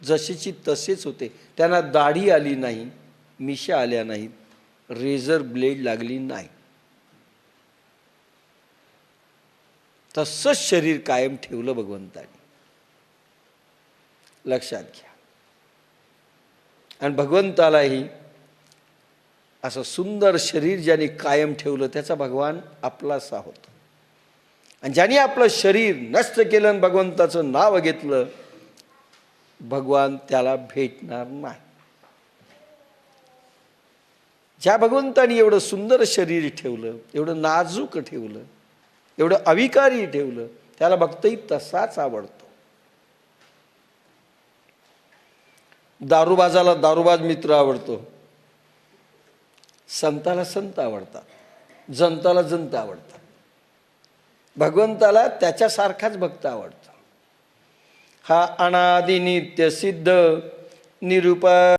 जशीची तसेच होते. त्यांना दाढी आली नाही, मिशा आल्या नाहीत, रेझर ब्लेड लागली नाही. तसंच शरीर कायम ठेवलं भगवंताने. लक्षात घ्या. आणि भगवंतालाही असं सुंदर शरीर ज्याने कायम ठेवलं त्याचा भगवान आपलासा होतो. आणि ज्याने आपलं शरीर नष्ट केलं आणि भगवंताचं नाव घेतलं, भगवान त्याला भेटणार नाही. ज्या भगवंतानी एवढं सुंदर शरीर ठेवलं, एवढं नाजूक ठेवलं, एवढं अविकारी ठेवलं, त्याला भक्तही तसाच आवडतो. दारूबाजाला दारूबाज मित्र आवडतो, संताला संत आवडतात, जनताला जंत आवडतात. भगवंताला त्याच्यासारखाच भक्त आवडतो. हा अनादि नित्य सिद्ध निरूपा